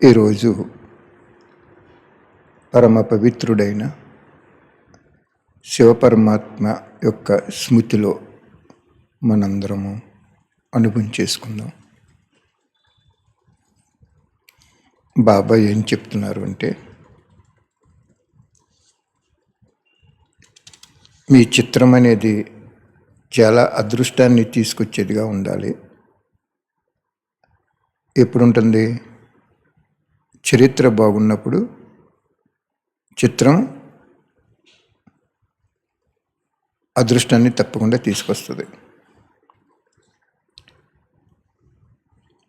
ఈరోజు పరమ పవిత్రుడైన శివపరమాత్మ యొక్క స్మృతిలో మనందరము అనుభవం చేసుకుందాం. బాబా ఏం చెప్తున్నారు అంటే, మీ చిత్రం అనేది చాలా అదృష్టాన్ని తీసుకొచ్చేదిగా ఉండాలి. ఎప్పుడుంటుంది? చరిత్ర బాగున్నప్పుడు చిత్రం అదృష్టాన్ని తప్పకుండా తీసుకొస్తుంది.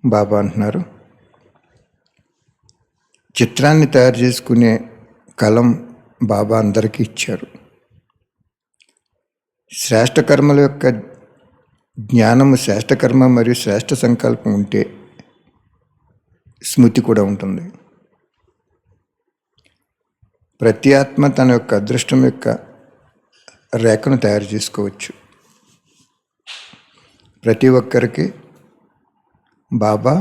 బాబా అంటున్నారు, చిత్రాన్ని తయారు చేసుకునే కలం బాబా అందరికీ ఇచ్చారు. శ్రేష్ఠ కర్మల యొక్క జ్ఞానము, శ్రేష్ఠ కర్మ మరియు శ్రేష్ఠ సంకల్పం ఉంటే స్మృతి కూడా ఉంటుంది. ప్రతి ఆత్మ తన యొక్క అదృష్టం యొక్క రేఖను తయారు చేసుకోవచ్చు. ప్రతి ఒక్కరికి బాబా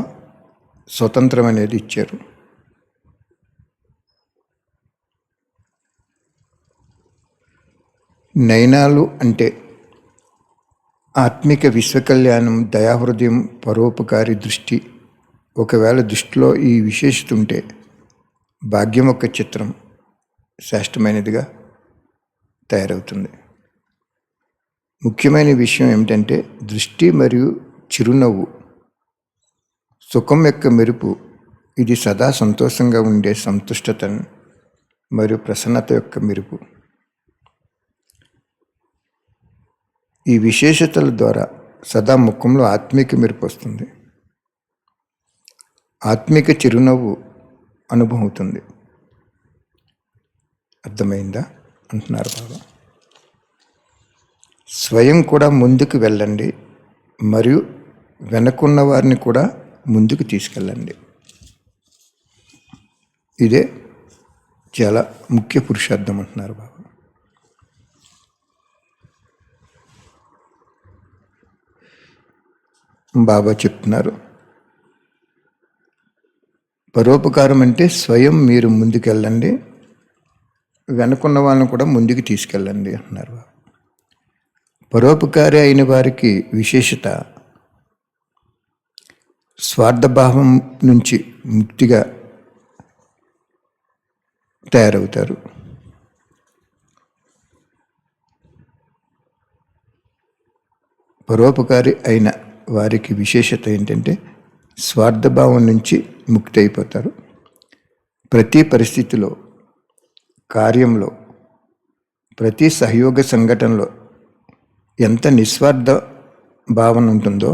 స్వతంత్రం అనేది ఇచ్చారు. నయనాలు అంటే ఆత్మిక విశ్వకళ్యాణం, దయాహృదయం, పరోపకారి దృష్టి. ఒకవేళ దృష్టిలో ఈ విశేషత ఉంటే భాగ్యం యొక్క చిత్రం శ్రేష్టమైనదిగా తయారవుతుంది. ముఖ్యమైన విషయం ఏమిటంటే దృష్టి మరియు చిరునవ్వు, సుఖం యొక్క మెరుపు. ఇది సదా సంతోషంగా ఉండే సంతుష్టత మరియు ప్రసన్నత యొక్క మెరుపు. ఈ విశేషతల ద్వారా సదా ముఖంలో ఆత్మిక మెరుపు వస్తుంది. ఆత్మిక చిరునవ్వు అనుభవం అవుతుంది. అర్థమైందా అంటున్నారు బాబా. స్వయం కూడా ముందుకు వెళ్ళండి మరియు వెనకున్న వారిని కూడా ముందుకు తీసుకెళ్ళండి. ఇదే చాలా ముఖ్య పురుషార్థం అంటున్నారు బాబా. బాబా చెప్తున్నారు, పరోపకారం అంటే స్వయం మీరు ముందుకెళ్ళండి, వెనుకున్న వాళ్ళని కూడా ముందుకు తీసుకెళ్ళండి అంటున్నారు. పరోపకారి అయిన వారికి విశేషత స్వార్థభావం నుంచి ముక్తిగా తయారవుతారు. పరోపకారి అయిన వారికి విశేషత ఏంటంటే స్వార్థభావం నుంచి ముక్తి అయిపోతారు. ప్రతి పరిస్థితిలో, కార్యంలో, ప్రతి సహయోగ సంఘటనలో ఎంత నిస్వార్థ భావన ఉంటుందో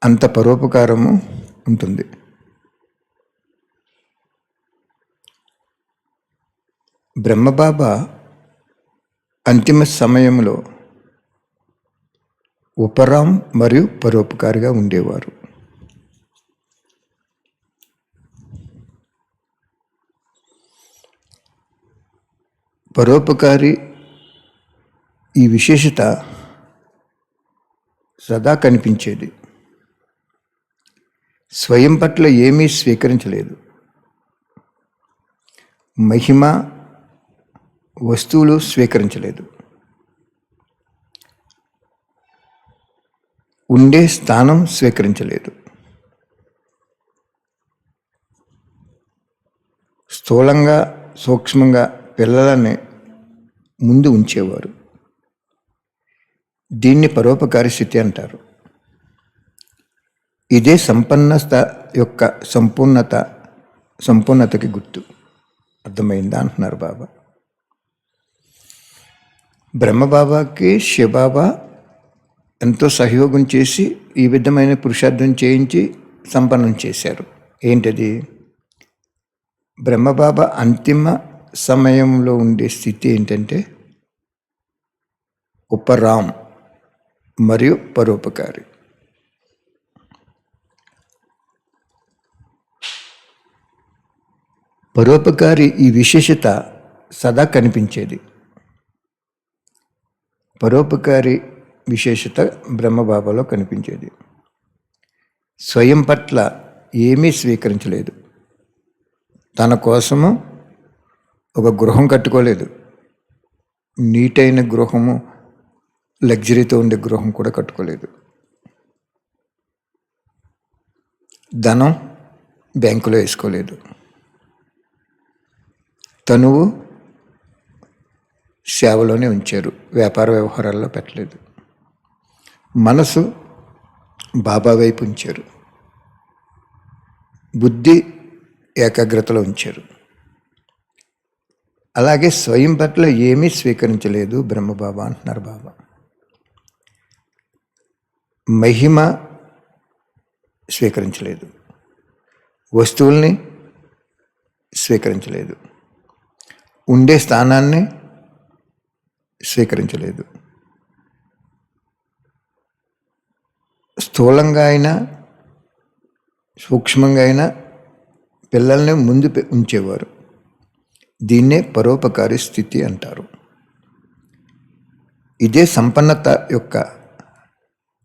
అంత పరోపకారము ఉంటుంది. బ్రహ్మబాబా అంతిమ సమయంలో ఉపరాం మరియు పరోపకారిగా ఉండేవారు. పరోపకారి ఈ విశేషత సదా కనిపించేది. స్వయం పట్ల ఏమీ స్వీకరించలేదు. మహిమ, వస్తువులు స్వీకరించలేదు. ఉండే స్థానం స్వీకరించలేదు. స్థూలంగా, సూక్ష్మంగా పిల్లలని ముందు ఉంచేవారు. దీన్ని పరోపకారి స్థితి అంటారు. ఇదే సంపన్నత యొక్క సంపూర్ణతకి గుర్తు. అర్థమైందా అంటున్నారు బాబా. బ్రహ్మబాబాకి శివబాబా ఎంతో సహయోగం చేసి ఈ విధమైన పురుషార్థం చేయించి సంపన్నం చేశారు. ఏంటది? బ్రహ్మబాబా అంతిమ సమయంలో ఉండే స్థితి ఏంటంటే ఉపరాం మరియు పరోపకారి. పరోపకారి ఈ విశేషత సదా కనిపించేది. పరోపకారి విశేషత బ్రహ్మబాబాలో కనిపించేది. స్వయం పట్ల ఏమీ స్వీకరించలేదు. తన కోసము ఒక గృహం కట్టుకోలేదు. నీటైన గృహము, లగ్జరీతో ఉండే గృహం కూడా కట్టుకోలేదు. ధనం బ్యాంకులో వేసుకోలేదు. తనువు సేవలోనే ఉంచారు, వ్యాపార వ్యవహారాల్లో పెట్టలేదు. మనసు బాబా వైపు ఉంచారు. బుద్ధి ఏకాగ్రతలో ఉంచారు. అలాగే స్వయం పట్ల ఏమీ స్వీకరించలేదు బ్రహ్మబాబా అంటున్నారు బాబా. మహిమ స్వీకరించలేదు, వస్తువుల్ని స్వీకరించలేదు, ఉండే స్థానాన్ని స్వీకరించలేదు. స్థూలంగా అయినా సూక్ష్మంగా అయినా పిల్లల్ని ముందు ఉంచేవారు. దీన్నే పరోపకారి స్థితి అంటారు. ఇదే సంపన్నత యొక్క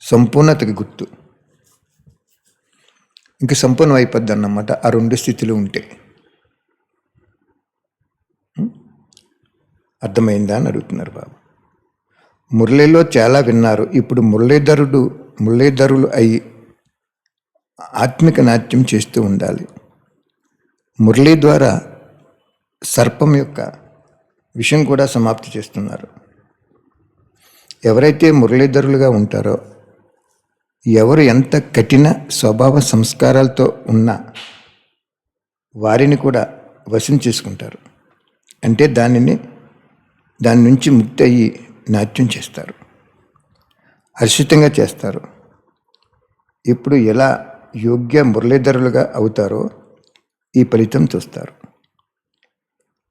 సంపూర్ణతకి గుర్తు. ఇంక సంపూర్ణం అయిపోద్ది అన్నమాట ఆ రెండు స్థితిలో ఉంటే. అర్థమైందా అని అడుగుతున్నారు బాబు. మురళిలో చాలా విన్నారు. ఇప్పుడు మురళీధరులు అయి ఆత్మిక నాట్యం చేస్తూ ఉండాలి. మురళి ద్వారా సర్పం యొక్క విషయం కూడా సమాప్తి చేస్తున్నారు. ఎవరైతే మురళీధరులుగా ఉంటారో, ఎవరు ఎంత కఠిన స్వభావ సంస్కారాలతో ఉన్నా వారిని కూడా వశం చేసుకుంటారు. అంటే దాని నుంచి ముక్తి అయ్యి నాట్యం చేస్తారు, హర్షితంగా చేస్తారు. ఇప్పుడు ఎలా యోగ్య మురళీధరులుగా అవుతారో ఈ ఫలితం చూస్తారు.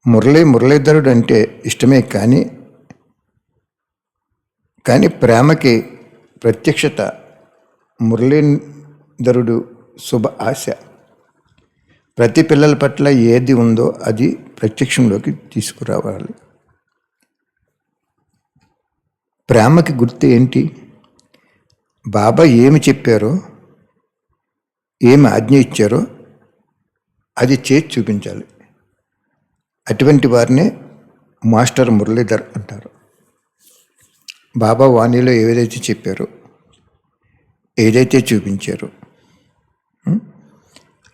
మురళీధరుడు అంటే ఇష్టమే, కానీ ప్రేమకి ప్రత్యక్షత మురళీధరుడు శుభ ఆశ. ప్రతి పిల్లల పట్ల ఏది ఉందో అది ప్రత్యక్షంలోకి తీసుకురావాలి. ప్రేమకి గుర్తు ఏంటి? బాబా ఏమి చెప్పారో, ఏమి ఆజ్ఞ ఇచ్చారో అది చేసి చూపించాలి. అటువంటి వారినే మాస్టర్ మురళీధర్ అంటారు. బాబా వాణిలో ఏదైతే చెప్పారో, ఏదైతే చూపించారో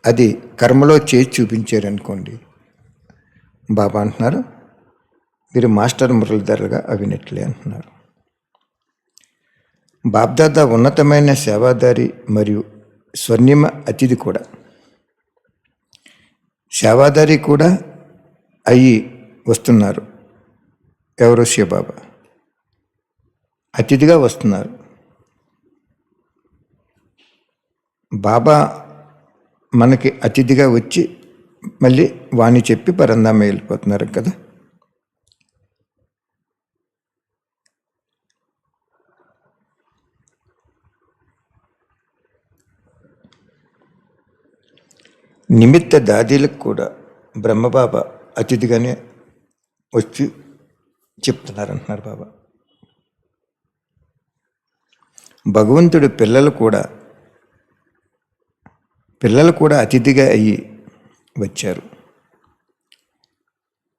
అది కర్మలో చేసి చూపించారనుకోండి, బాబా అంటున్నారు మీరు మాస్టర్ మురళీధర్గా అవినట్లే అంటున్నారు. బాబ్దాదా ఉన్నతమైన సేవాదారి మరియు స్వర్ణిమ అతిథి కూడా. సేవాదారి కూడా అయ్యి వస్తున్నారు. ఎవరో శివబాబా అతిథిగా వస్తున్నారు. బాబా మనకి అతిథిగా వచ్చి మళ్ళీ వాణి చెప్పి పరంధామ వెళ్ళిపోతున్నారు కదా. నిమిత్త దాదీలకు కూడా బ్రహ్మబాబా అతిథిగానే వచ్చి చెప్తున్నారంటున్నారు బాబా. భగవంతుడు పిల్లలు కూడా అతిథిగా అయ్యి వచ్చారు.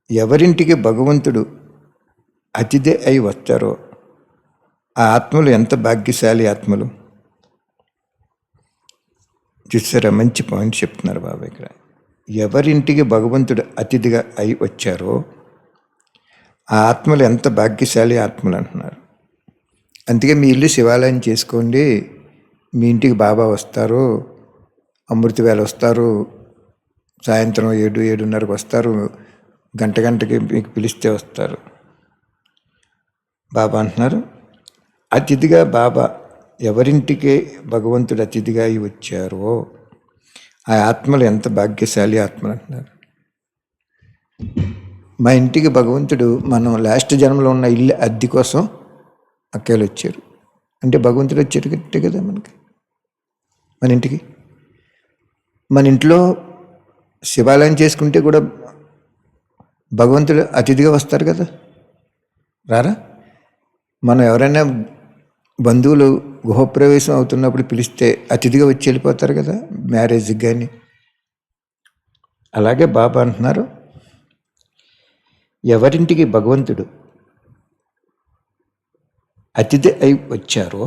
ఎవరింటికి భగవంతుడు అతిథి అయి వస్తారో ఆ ఆత్మలు ఎంత భాగ్యశాలి ఆత్మలు. చూసారా, మంచి పాయింట్ చెప్తున్నారు బాబా ఇక్కడ. ఎవరింటికి భగవంతుడు అతిథిగా అయి వచ్చారో ఆ ఆత్మలు ఎంత భాగ్యశాలి ఆత్మలు అంటున్నారు. అందుకే మీ ఇల్లు శివాలయం చేసుకోండి, మీ ఇంటికి బాబా వస్తారు, అమృత వేళ వస్తారు, సాయంత్రం 7-7:30 వస్తారు, గంటకి మీకు పిలిస్తే వస్తారు. బాబా అంటున్నారు అతిథిగా బాబా ఎవరింటికి భగవంతుడు అతిథిగా అయి వచ్చారో ఆ ఆత్మలు ఎంత భాగ్యశాలి ఆత్మలు అంటున్నారు. మా ఇంటికి భగవంతుడు మనం లాస్ట్ జన్మలో ఉన్న ఇల్లు అద్దె కోసం అక్కలు వచ్చారు. అంటే భగవంతుడు వచ్చేటట్టే కదా మనకి, మన ఇంటికి. మన ఇంట్లో శివాలయం చేసుకుంటే కూడా భగవంతుడు అతిథిగా వస్తారు కదా, రారా? మనం ఎవరైనా బంధువులు గృహప్రవేశం అవుతున్నప్పుడు పిలిస్తే అతిథిగా వచ్చి వెళ్ళిపోతారు కదా మ్యారేజ్కి కానీ. అలాగే బాబా అంటున్నారు, ఎవరింటికి భగవంతుడు అతిథి అయి వచ్చారో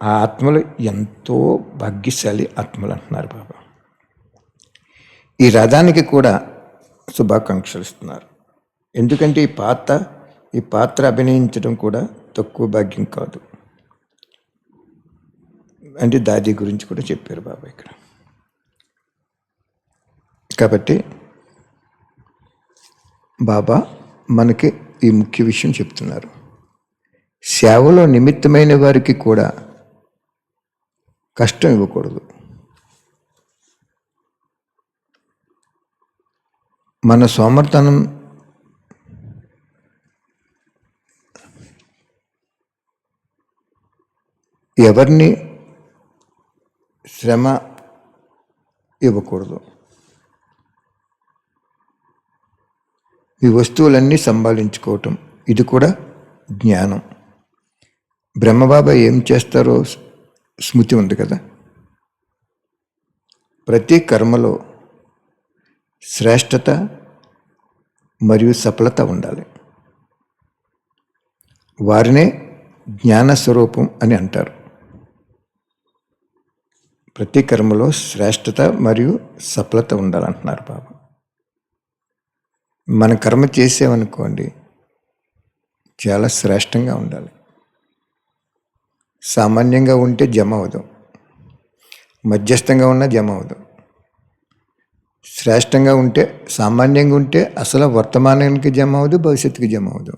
ఆ ఆత్మలు ఎంతో భాగ్యశాలి ఆత్మలు అంటున్నారు బాబా. ఈ రథానికి కూడా శుభాకాంక్షలు ఇస్తున్నారు. ఎందుకంటే ఈ పాత్ర అభినయించడం కూడా తక్కువ భాగ్యం కాదు. అంటే దాది గురించి కూడా చెప్పారు బాబా ఇక్కడ. కాబట్టి బాబా మనకి ఈ ముఖ్య విషయం చెప్తున్నారు. సేవలో నిమిత్తమైన వారికి కూడా కష్టం ఇవ్వకూడదు. మన సోమర్తనం ఎవరిని శ్రమ ఇవ్వకూడదు. ఈ వస్తువులన్నీ సంభాళించుకోవటం ఇది కూడా జ్ఞానం. బ్రహ్మబాబా ఏం చేస్తారో స్మృతి ఉంది కదా. ప్రతి కర్మలో శ్రేష్టత మరియు సఫలత ఉండాలి. వారినే జ్ఞానస్వరూపం అని అంటారు. ప్రతి కర్మలో శ్రేష్టత మరియు సఫలత ఉండాలంటున్నారు బాబా. మన కర్మ చేసామనుకోండి చాలా శ్రేష్టంగా ఉండాలి. సామాన్యంగా ఉంటే జమ అవదు, మధ్యస్థంగా ఉన్నా జమ అవదు. శ్రేష్టంగా ఉంటే, సామాన్యంగా ఉంటే అసలు వర్తమానానికి జమ అవదు, భవిష్యత్తుకి జమ అవదు.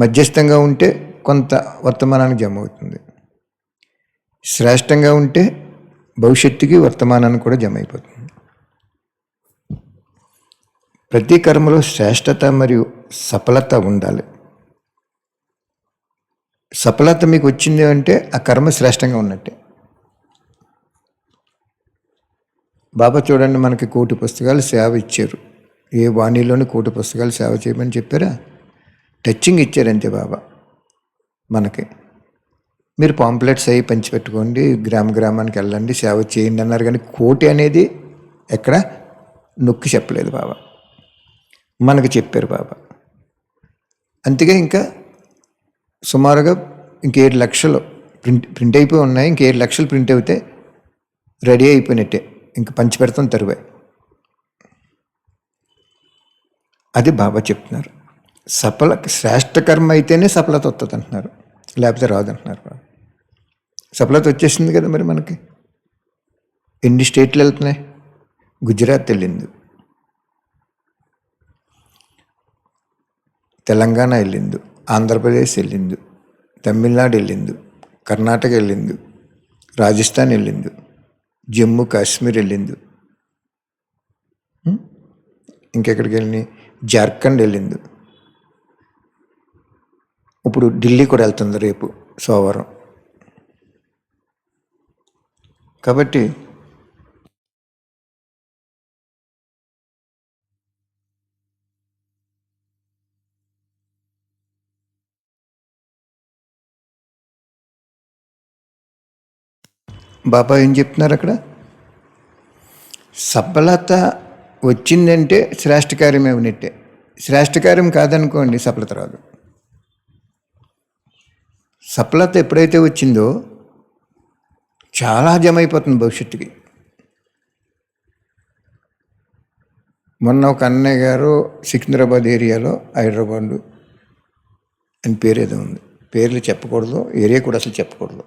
మధ్యస్థంగా ఉంటే కొంత వర్తమానానికి జమ అవుతుంది. శ్రేష్టంగా ఉంటే భవిష్యత్తుకి వర్తమానానికి కూడా జమ అయిపోతుంది. ప్రతి కర్మలో శ్రేష్టత మరియు సఫలత ఉండాలి. సఫలత మీకు వచ్చింది అంటే ఆ కర్మ శ్రేష్టంగా ఉన్నట్టే. బాబా చూడండి, మనకి 1,000 పుస్తకాలు సేవ ఇచ్చారు. ఏ వాణిలోని 1,000 పుస్తకాలు సేవ చేయమని చెప్పారా? టచింగ్ ఇచ్చారంతే బాబా మనకి. మీరు పాంప్లెట్స్ అవి పంచిపెట్టుకోండి, గ్రామానికి వెళ్ళండి, సేవ చేయండి అన్నారు. కానీ 1,000 అనేది ఎక్కడ నొక్కి చెప్పలేదు బాబా, మనకు చెప్పారు బాబా. అంతగా ఇంకా సుమారుగా ఇంక 7 లక్షలు ప్రింట్ అయిపోయి ఉన్నాయి. ఇంక 7 లక్షలు ప్రింట్ అయితే రెడీ అయిపోయినట్టే, ఇంక పంచి పెడతాం తరువే. అది బాబా చెప్తున్నారు. శ్రేష్ట కర్మ అయితేనే సఫలత వస్తుంది అంటున్నారు, లేకపోతే రాదంటున్నారు బాబా. సఫలత వచ్చేసింది కదా మరి మనకి. ఎన్ని స్టేట్లు వెళ్తున్నాయి? గుజరాత్ వెళ్ళింది, తెలంగాణ వెళ్ళింది, ఆంధ్రప్రదేశ్ వెళ్ళింది, తమిళనాడు వెళ్ళింది, కర్ణాటక వెళ్ళింది, రాజస్థాన్ వెళ్ళింది, జమ్మూ కాశ్మీర్ వెళ్ళింది, ఇంకెక్కడికి వెళ్ళింది, జార్ఖండ్ వెళ్ళింది. ఇప్పుడు ఢిల్లీ కూడా వెళ్తుంది రేపు సోమవారం. కాబట్టి బాబా ఏం చెప్తున్నారు అక్కడ? సఫలత వచ్చిందంటే శ్రేష్ఠ కార్యం ఏమినట్టే. శ్రేష్ఠ కార్యం కాదనుకోండి సఫలత రాదు. సఫలత ఎప్పుడైతే వచ్చిందో చాలా జమ అయిపోతుంది భవిష్యత్తుకి. మొన్న ఒక అన్నయ్య గారు సికింద్రాబాద్ ఏరియాలో, హైదరాబాద్ అని పేరు ఏదో ఉంది, పేర్లు చెప్పకూడదు, ఏరియా కూడా అసలు చెప్పకూడదు.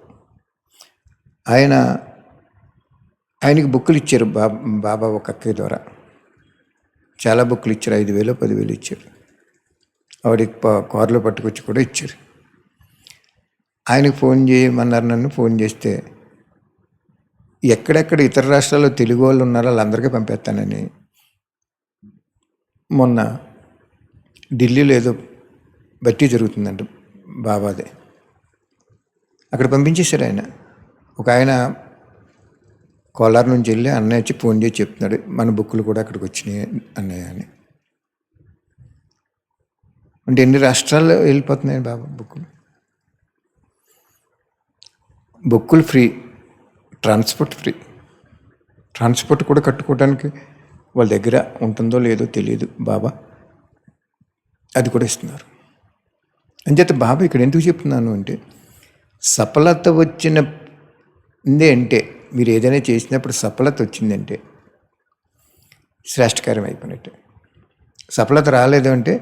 ఆయనకి బుక్కులు ఇచ్చారు బాబా ఒక అక్కయ్య ద్వారా. చాలా బుక్కులు ఇచ్చారు, 5,000 10,000 ఇచ్చారు. ఆవిడకి కారులో పట్టుకొచ్చి కూడా ఇచ్చారు. ఆయనకు ఫోన్ చేయమన్నారు, నన్ను ఫోన్ చేస్తే ఎక్కడెక్కడ ఇతర రాష్ట్రాల్లో తెలుగు వాళ్ళు ఉన్నారో వాళ్ళందరికీ పంపేస్తానని మొన్న ఢిల్లీలో ఏదో బట్టి జరుగుతుందంట బాబాదే, అక్కడ పంపించేశారు ఆయన. ఒక ఆయన కోలార్ నుంచి వెళ్ళి అన్నయ్య వచ్చి ఫోన్ చేసి చెప్తున్నాడు, మన బుక్కులు కూడా అక్కడికి వచ్చినాయి అన్నయ్య అని. అంటే ఎన్ని రాష్ట్రాల్లో వెళ్ళిపోతున్నాయి బాబా బుక్కులు. బుక్కులు ఫ్రీ, ట్రాన్స్పోర్ట్ ఫ్రీ. ట్రాన్స్పోర్ట్ కూడా కట్టుకోవడానికి వాళ్ళ దగ్గర ఉంటుందో లేదో తెలియదు బాబా, అది కూడా ఇస్తున్నారు. అంచేత బాబా ఇక్కడ ఎందుకు చెప్తున్నాను అంటే, సఫలత వచ్చింది అంటే, మీరు ఏదైనా చేసినప్పుడు సఫలత వచ్చిందంటే శ్రేష్టకార్యం అయిపోయినట్టే. సఫలత రాలేదు అంటే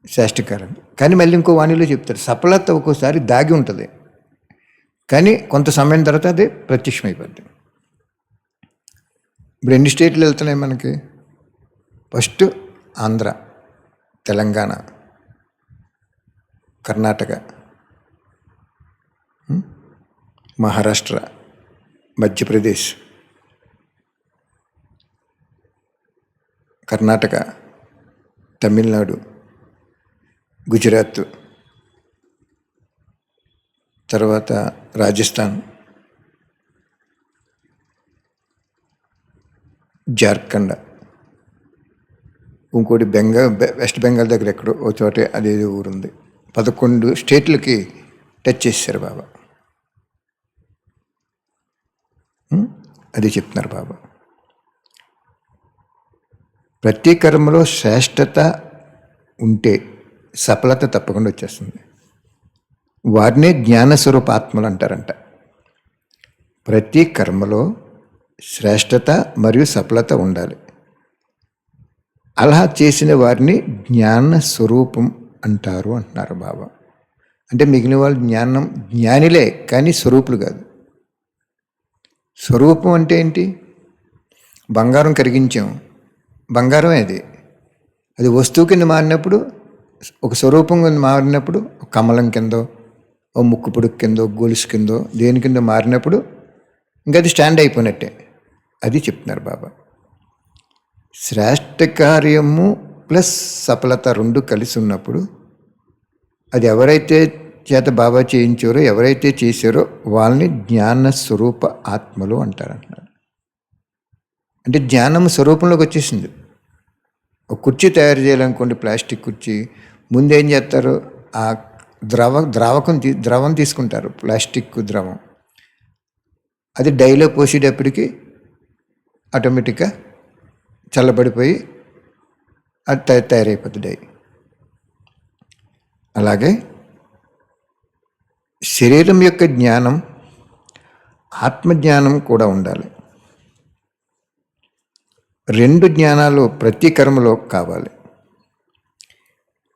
శ్రేష్టకార్యం. కానీ మళ్ళీ ఇంకో వాణిలో చెప్తారు, సఫలత ఒక్కోసారి దాగి ఉంటుంది, కానీ కొంత సమయం తర్వాత అది ప్రత్యక్షమైపోద్ది. ఇప్పుడు ఎన్ని స్టేట్లు వెళ్తున్నాయి మనకి? ఫస్ట్ ఆంధ్ర, తెలంగాణ, కర్ణాటక, మహారాష్ట్ర, మధ్యప్రదేశ్, కర్ణాటక, తమిళనాడు, గుజరాత్, తర్వాత రాజస్థాన్, జార్ఖండ్, ఇంకోటి వెస్ట్ బెంగాల్ దగ్గర ఎక్కడో ఓ చోటే అదేదో ఊరుంది. 11 స్టేట్లకి టచ్ చేశారు బాబా. అది చెప్తున్నారు బాబా. ప్రతి కర్మలో శ్రేష్టత ఉంటే సఫలత తప్పకుండా వచ్చేస్తుంది. వారినే జ్ఞానస్వరూప ఆత్మలు అంటారంట. ప్రతి కర్మలో శ్రేష్టత మరియు సఫలత ఉండాలి. అలా చేసిన వారిని జ్ఞాన స్వరూపం అంటారు అంటున్నారు బాబా. అంటే మిగిలిన వాళ్ళు జ్ఞానిలే, కానీ స్వరూపులు కాదు. స్వరూపం అంటే ఏంటి? బంగారం కరిగించాం, బంగారమే అది వస్తువు కింద మారినప్పుడు, ఒక స్వరూపం కింద మారినప్పుడు, ఒక కమలం కిందో, ఓ ముక్కు పొడుగు కిందో, గొలుసు కిందో, దేని కింద మారినప్పుడు ఇంకా అది స్టాండ్ అయిపోయినట్టే. అది చెప్తున్నారు బాబా. శ్రేష్ట కార్యము ప్లస్ సఫలత రెండు కలిసి ఉన్నప్పుడు అది ఎవరైతే చేత బాబా చేయించారో, ఎవరైతే చేశారో వాళ్ళని జ్ఞాన స్వరూప ఆత్మలు అంటారంటున్నారు. అంటే జ్ఞానం స్వరూపంలోకి వచ్చేసింది. ఒక కుర్చీ తయారు చేయాలనుకోండి, ప్లాస్టిక్ కుర్చీ, ముందేం చేస్తారు? ఆ ద్రవం తీసుకుంటారు, ప్లాస్టిక్ ద్రవం. అది డైలో పోసేటప్పటికి ఆటోమేటిక్గా చల్లబడిపోయి అది తయారైపోతుంది డై. అలాగే శరీరం యొక్క జ్ఞానం, ఆత్మజ్ఞానం కూడా ఉండాలి. రెండు జ్ఞానాలు ప్రతి కర్మలో కావాలి.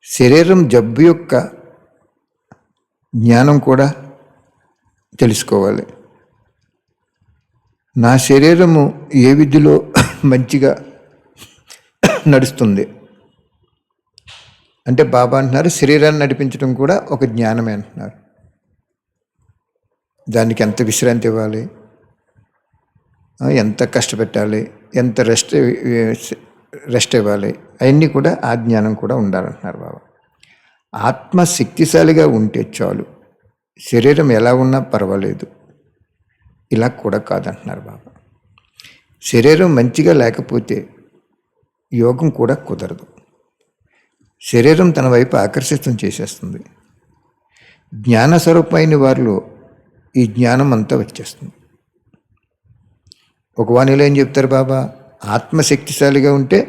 శరీరం జబ్బు యొక్క జ్ఞానం కూడా తెలుసుకోవాలి. నా శరీరము ఏ విధిలో మంచిగా నడుస్తుంది అంటే బాబా అంటున్నారు, శరీరాన్ని నడిపించడం కూడా ఒక జ్ఞానమే అంటున్నారు. దానికి ఎంత విశ్రాంతి ఇవ్వాలి, ఎంత కష్టపెట్టాలి, ఎంత రెస్ట్ ఇవ్వాలి, అవన్నీ కూడా ఆ జ్ఞానం కూడా ఉండాలంటున్నారు బాబా. ఆత్మ శక్తిశాలిగా ఉంటే చాలు, శరీరం ఎలా ఉన్నా పర్వాలేదు, ఇలా కూడా కాదంటున్నారు బాబా. శరీరం మంచిగా లేకపోతే యోగం కూడా కుదరదు. శరీరం తన వైపు ఆకర్షితం చేసేస్తుంది. జ్ఞానస్వరూపమైన వారిలో ఈ జ్ఞానం అంతా వచ్చేస్తుంది. ఒక వాణిలో ఏం చెప్తారు బాబా? ఆత్మశక్తిశాలిగా ఉంటే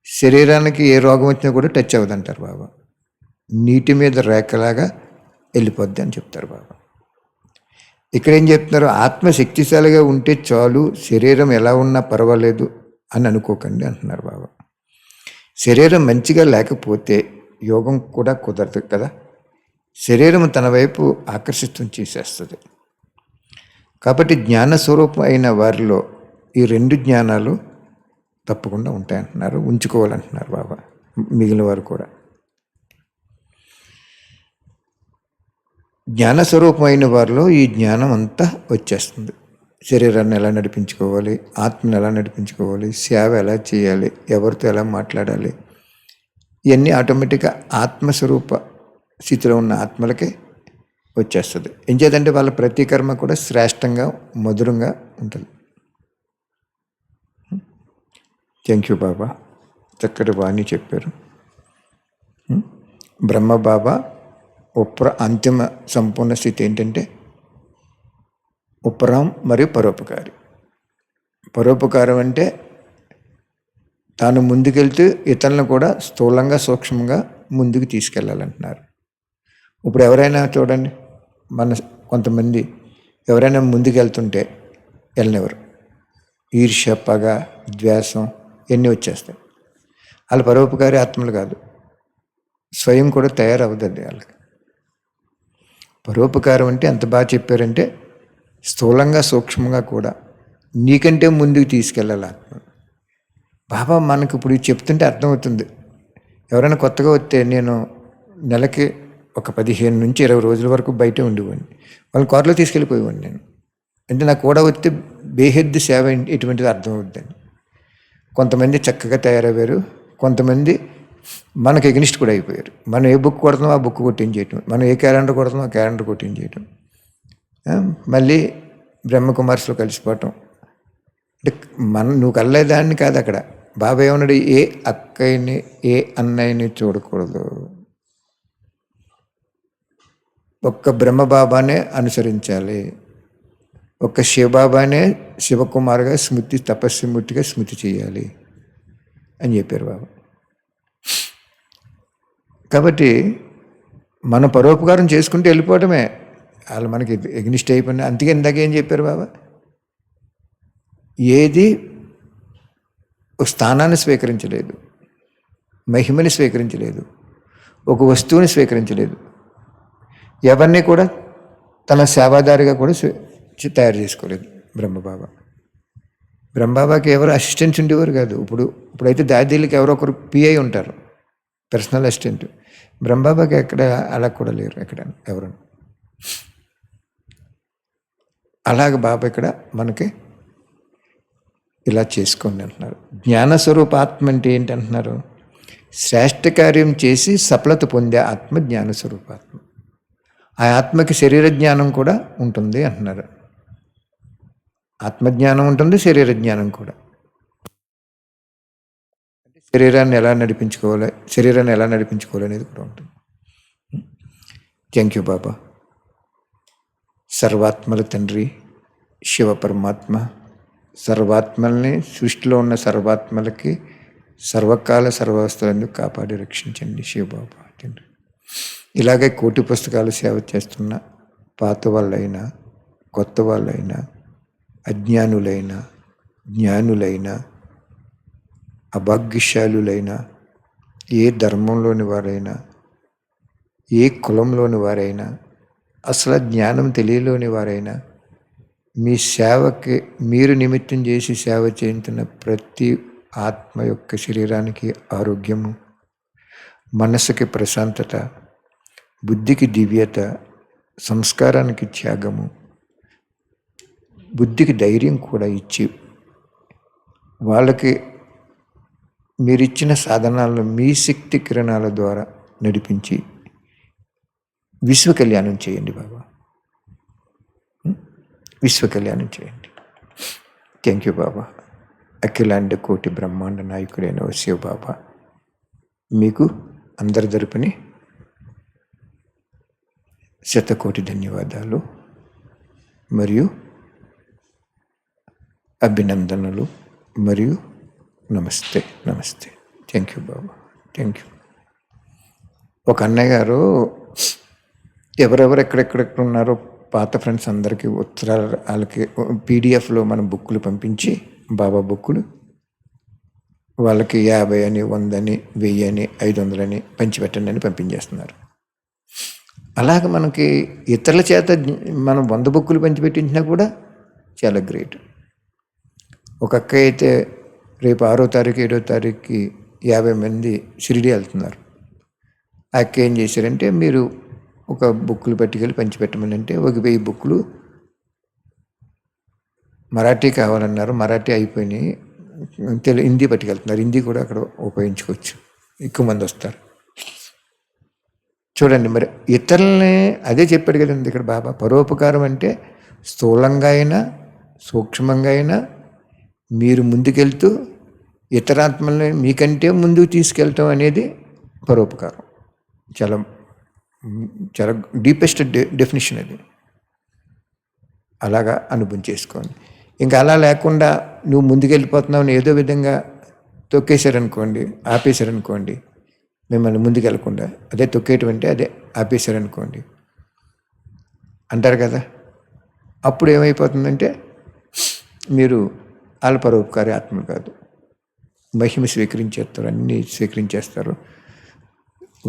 శరీరానికి ఏ రోగం వచ్చినా కూడా టచ్ అవ్వదంటారు బాబా. నీటి మీద రేఖలాగా వెళ్ళిపోద్ది అని చెప్తారు బాబా. ఇక్కడ ఏం చెప్తున్నారు? ఆత్మశక్తిశాలిగా ఉంటే చాలు, శరీరం ఎలా ఉన్నా పర్వాలేదు అని అనుకోకండి అంటున్నారు బాబా. శరీరం మంచిగా లేకపోతే యోగం కూడా కుదరదు కదా. శరీరం తన వైపు ఆకర్షితం చేసేస్తుంది. కాబట్టి జ్ఞానస్వరూపం అయిన వారిలో ఈ రెండు జ్ఞానాలు తప్పకుండా ఉంటాయంటున్నారు, ఉంచుకోవాలంటున్నారు బాబా. మిగిలిన వారు కూడా జ్ఞానస్వరూపమైన వారిలో ఈ జ్ఞానం అంతా వచ్చేస్తుంది. శరీరాన్ని ఎలా నడిపించుకోవాలి, ఆత్మను ఎలా నడిపించుకోవాలి, సేవ ఎలా చేయాలి, ఎవరితో ఎలా మాట్లాడాలి, ఇవన్నీ ఆటోమేటిక్గా ఆత్మస్వరూప స్థితిలో ఉన్న ఆత్మలకే వచ్చేస్తుంది. ఏం చేద్దంటే వాళ్ళ ప్రతి కర్మ కూడా శ్రేష్టంగా మధురంగా ఉంటుంది. థ్యాంక్ యూ బాబా, చక్కటి వాణి చెప్పారు. బ్రహ్మ బాబా అంతిమ సంపూర్ణ స్థితి ఏంటంటే ఉపరం మరియు పరోపకారి. పరోపకారం అంటే తాను ముందుకెళ్తూ ఇతరులను కూడా స్థూలంగా సూక్ష్మంగా ముందుకు తీసుకెళ్ళాలంటున్నారు. ఇప్పుడు ఎవరైనా చూడండి, మన కొంతమంది ఎవరైనా ముందుకెళ్తుంటే వెళ్ళనివ్వరు. ఈర్ష్య, పగ, ద్వేషం ఇవన్నీ వచ్చేస్తాయి. వాళ్ళు పరోపకారి ఆత్మలు కాదు, స్వయం కూడా తయారవుతుంది వాళ్ళకి. పరోపకారం అంటే ఎంత బాగా చెప్పారంటే స్థూలంగా సూక్ష్మంగా కూడా నీకంటే ముందుకు తీసుకెళ్ళాలి ఆత్మ. బాబా మనకు ఇప్పుడు చెప్తుంటే అర్థమవుతుంది. ఎవరైనా కొత్తగా వస్తే నేను నెలకి ఒక 15 నుంచి 20 రోజుల వరకు బయటే ఉండేవాడిని. వాళ్ళని కారులో తీసుకెళ్ళిపోయేవాడిని నేను. అంటే నాకు కూడా వస్తే బేహద్దు సేవ ఎటువంటిది అర్థమవుద్దని. కొంతమంది చక్కగా తయారయ్యారు, కొంతమంది మనకు ఎగ్నిస్ట్ కూడా అయిపోయారు. మనం ఏ బుక్ కొడతామో ఆ బుక్ కొట్టించేయటం, మనం ఏ క్యాలెండర్ కొడతామో ఆ క్యాలెండర్ కొట్టించేయటం, మళ్ళీ బ్రహ్మకుమార్స్లో కలిసిపోవటం. అంటే నువ్వు కలలేదాన్ని కాదు అక్కడ. బాబా ఏమన్నాడు, ఏ అక్కయ్యని ఏ అన్నయ్యని చూడకూడదు, ఒక్క బ్రహ్మబాబానే అనుసరించాలి, ఒక్క శివబాబానే శివకుమార్గా స్మృతి తపస్సుమూర్తిగా స్మృతి చేయాలి అని చెప్పారు బాబా. కాబట్టి మన పరోపకారం చేసుకుంటూ వెళ్ళిపోవటమే. వాళ్ళు మనకి ఎగ్నిస్ట్ అయిపోయినా. అందుకే ఇందాక ఏం చెప్పారు బాబా, ఏది ఒక స్థానాన్ని స్వీకరించలేదు, మహిమని స్వీకరించలేదు, ఒక వస్తువుని స్వీకరించలేదు, ఎవరిని కూడా తన సేవాదారిగా కూడా తయారు చేసుకోలేదు బ్రహ్మబాబా. బ్రహ్మబాబాకి ఎవరు అసిస్టెంట్స్ ఉండేవారు కాదు. ఇప్పుడైతే దాదీలకి ఎవరో ఒకరు పిఐ ఉంటారు, పర్సనల్ అసిస్టెంట్. బ్రహ్మబాబాకి ఎక్కడ అలా కూడా లేరు, ఎక్కడ ఎవరు. అలాగ బాబా ఇక్కడ మనకి ఇలా చేసుకోండి అంటున్నారు. జ్ఞానస్వరూప ఆత్మ అంటే ఏంటి అంటున్నారు, శ్రేష్ఠ కార్యం చేసి సఫలత పొందే ఆత్మ జ్ఞానస్వరూపాత్మ. ఆ ఆత్మకి శరీర జ్ఞానం కూడా ఉంటుంది అంటున్నారు. ఆత్మజ్ఞానం ఉంటుంది, శరీర జ్ఞానం కూడా. శరీరాన్ని ఎలా నడిపించుకోవాలి అనేది కూడా ఉంటుంది. థ్యాంక్ యూ బాబా. సర్వాత్మల తండ్రి శివ పరమాత్మ, సర్వాత్మల్ని, సృష్టిలో ఉన్న సర్వాత్మలకి సర్వకాల సర్వావస్థలను కాపాడి రక్షించండి శివబాబా తండ్రి. ఇలాగే కోటి పుస్తకాలు సేవ చేస్తున్న పాత వాళ్ళైనా కొత్త వాళ్ళైనా అజ్ఞానులైన జ్ఞానులైన అభాగ్యశాలులైన ఏ ధర్మంలోని వారైనా ఏ కులంలోని వారైనా అసలు జ్ఞానం తెలియలోని వారైనా మీ సేవకి మీరు నిమిత్తం చేసి సేవ చేయించిన ప్రతి ఆత్మ యొక్క శరీరానికి ఆరోగ్యము, మనసుకి ప్రశాంతత, బుద్ధికి దివ్యత, సంస్కారానికి త్యాగము, బుద్ధికి ధైర్యం కూడా ఇచ్చి వాళ్ళకి మీరిచ్చిన సాధనాలను మీ శక్తి కిరణాల ద్వారా నడిపించి విశ్వ కళ్యాణం చేయండి బాబా, విశ్వ కళ్యాణం చేయండి. థ్యాంక్ యూ బాబా. అఖిలాండ కోటి బ్రహ్మాండ నాయకుడైన శివ బాబా, మీకు అందరి తరపుని శతకోటి ధన్యవాదాలు మరియు అభినందనలు మరియు నమస్తే. థ్యాంక్ యూ బాబా, థ్యాంక్ యూ. ఒక అన్నయ్య గారు ఎవరెవరు ఎక్కడెక్కడెక్కడ ఉన్నారో పాత ఫ్రెండ్స్ అందరికీ ఉత్తరాలు, వాళ్ళకి పీడిఎఫ్లో మనం బుక్కులు పంపించి, బాబా బుక్కులు వాళ్ళకి 50 అని 100 అని 1000 అని 500 అని పంచిపెట్టండి అని పంపించేస్తున్నారు. అలాగే మనకి ఇతరుల చేత మనం 100 బుక్కులు పంచిపెట్టించినా కూడా చాలా గ్రేట్. ఒక అక్క అయితే రేపు 6వ తారీఖు 7వ తారీఖుకి 50 మంది షిరిడి వెళ్తున్నారు. ఆ అక్క ఏం చేశారంటే, మీరు ఒక బుక్కులు పట్టుకెళ్ళి పంచిపెట్టమని అంటే ఒక 1000 బుక్కులు మరాఠీ కావాలన్నారు. మరాఠీ అయిపోయినాయి, హిందీ పట్టుకెళ్తున్నారు. హిందీ కూడా అక్కడ ఉపయోగించుకోవచ్చు, ఎక్కువ మంది వస్తారు. చూడండి మరి ఇతరులని అదే చెప్పాడు కదండి ఇక్కడ బాబా. పరోపకారం అంటే స్థూలంగా అయినా సూక్ష్మంగా అయినా మీరు ముందుకెళ్తూ ఇతరాత్మల్ని మీకంటే ముందుకు తీసుకెళ్ళటం అనేది పరోపకారం. చాలా చాలా డీపెస్ట్ డెఫినేషన్ అది. అలాగా అనుభవం చేసుకోండి. ఇంకా అలా లేకుండా నువ్వు ముందుకెళ్ళిపోతున్నావు ఏదో విధంగా తొక్కేశారనుకోండి, ఆపేశారనుకోండి, మిమ్మల్ని ముందుకెళ్ళకుండా అదే తొక్కేయటం అంటే అదే ఆపేశారనుకోండి అంటారు కదా. అప్పుడు ఏమైపోతుందంటే మీరు వాళ్ళ పరోపకారి ఆత్మలు కాదు, మహిమ స్వీకరించేస్తారు, అన్నీ స్వీకరించేస్తారు,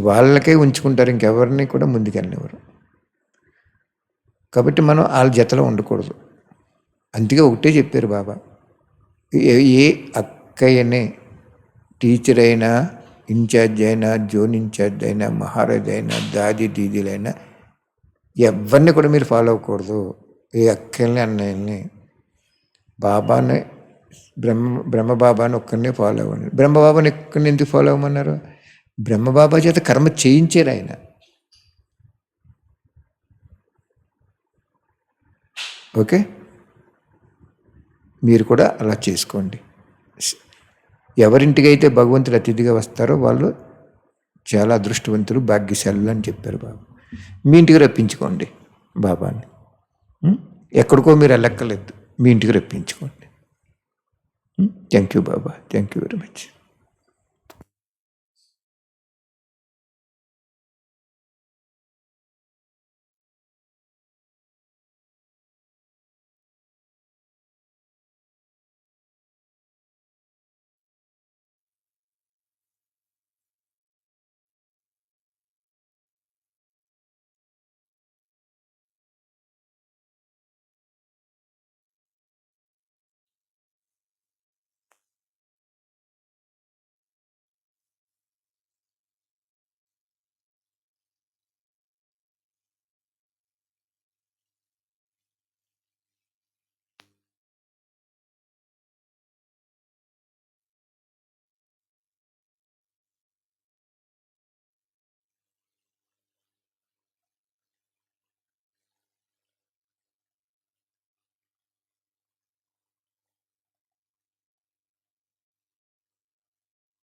వాళ్ళకే ఉంచుకుంటారు, ఇంకెవరిని కూడా ముందుకెళ్ళనివ్వరు. కాబట్టి మనం వాళ్ళ జతలో ఉండకూడదు. అందుకే ఒకటే చెప్పారు బాబా, ఏ అక్కయ్యనే టీచర్ అయినా, ఇన్ఛార్జ్ అయినా, జోన్ ఇన్ఛార్జ్ అయినా, మహారాజ్ అయినా, దాది దీదీలైనా ఎవరిని కూడా మీరు ఫాలో అవ్వకూడదు. ఏ అక్కల్ని అన్నయ్యల్ని, బాబాని బ్రహ్మబాబాని ఒక్కరినే ఫాలో అవ్వండి. బ్రహ్మబాబాని ఒక్కరిని ఎందుకు ఫాలో అవ్వమన్నారు? బ్రహ్మబాబా చేత కర్మ చేయించారు ఆయన. ఓకే, మీరు కూడా అలా చేసుకోండి. ఎవరింటికైతే భగవంతుడు అతిథిగా వస్తారో వాళ్ళు చాలా అదృష్టవంతులు, భాగ్యశాలులు అని చెప్పారు బాబా. మీ ఇంటికి రప్పించుకోండి బాబాని. ఎక్కడికో మీరు వెళ్ళక్కర్లేదు, మీ ఇంటికి రప్పించుకోండి. థ్యాంక్ యూ బాబా, థ్యాంక్ యూ వెరీ మచ్.